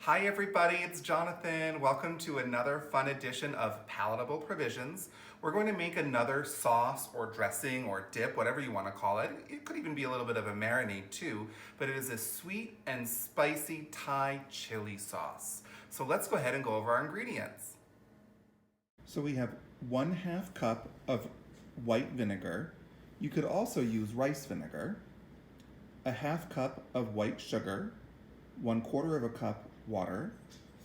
Hi everybody, it's Jonathan. Welcome to another fun edition of Palatable Provisions. We're going to make another sauce or dressing or dip, whatever you want to call it. It could even be a little bit of a marinade too, but it is a sweet and spicy Thai chili sauce. So let's go ahead and go over our ingredients. So we have 1/2 cup of white vinegar. You could also use rice vinegar. 1/2 cup of white sugar. 1/4 cup water,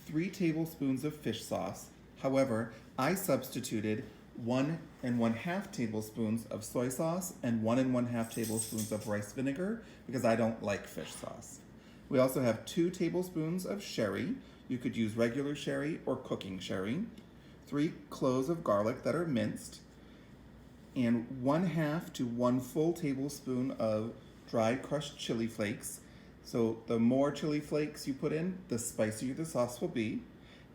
3 tablespoons of fish sauce. However, I substituted 1 1/2 tablespoons of soy sauce and 1 1/2 tablespoons of rice vinegar because I don't like fish sauce. We also have 2 tablespoons of sherry. You could use regular sherry or cooking sherry. 3 cloves of garlic that are minced, and 1/2 to 1 full tablespoon of dried crushed chili flakes. So the more chili flakes you put in, the spicier the sauce will be.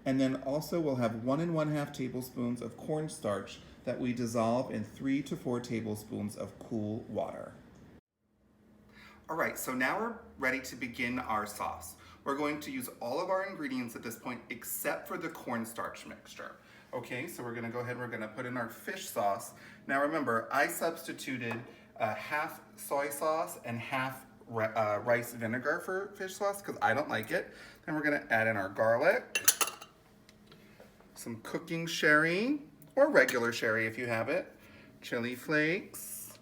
And then also we'll have 1 1/2 tablespoons of cornstarch that we dissolve in 3 to 4 tablespoons of cool water. All right, so now we're ready to begin our sauce. We're going to use all of our ingredients at this point except for the cornstarch mixture. Okay, so we're gonna go ahead and we're gonna put in our fish sauce. Now remember, I substituted half soy sauce and half rice vinegar for fish sauce because I don't like it. Then we're gonna add in our garlic, some cooking sherry or regular sherry if you have it, chili flakes,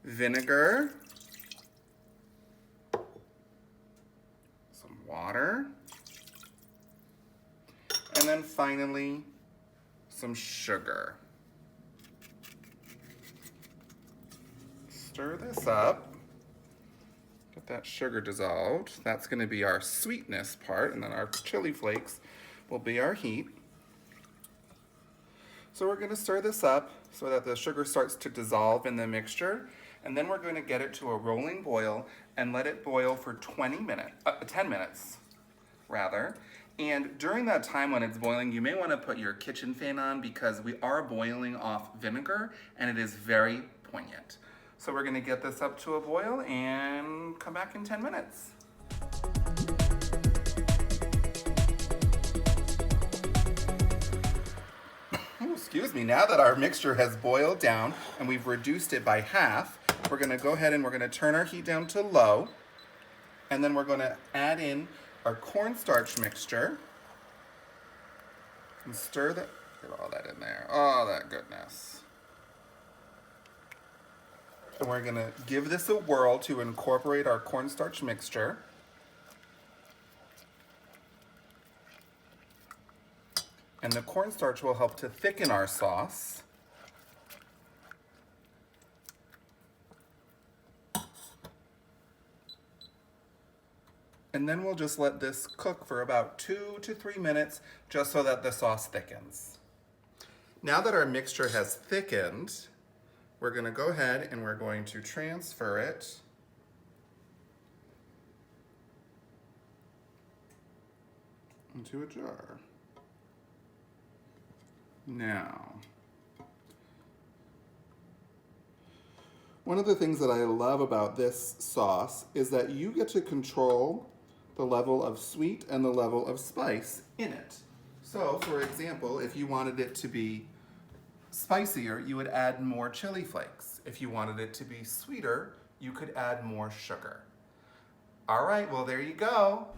vinegar, some water, and then finally some sugar. Stir this up, get that sugar dissolved. That's going to be our sweetness part, and then our chili flakes will be our heat. So we're going to stir this up so that the sugar starts to dissolve in the mixture, and then we're going to get it to a rolling boil and let it boil for 10 minutes rather. And during that time when it's boiling, you may want to put your kitchen fan on because we are boiling off vinegar and it is very poignant. So we're gonna get this up to a boil and come back in 10 minutes. Oh, excuse me, now that our mixture has boiled down and we've reduced it by half, we're gonna go ahead and we're gonna turn our heat down to low, and then we're gonna add in our cornstarch mixture and stir that, get all that in there, all that goodness. And we're gonna give this a whirl to incorporate our cornstarch mixture. And the cornstarch will help to thicken our sauce. And then we'll just let this cook for about 2 to 3 minutes just so that the sauce thickens. Now that our mixture has thickened, we're gonna go ahead and we're going to transfer it into a jar. Now, one of the things that I love about this sauce is that you get to control the level of sweet and the level of spice in it. So, for example, if you wanted it to be spicier, you would add more chili flakes. If you wanted it to be sweeter, you could add more sugar. All right, well, there you go.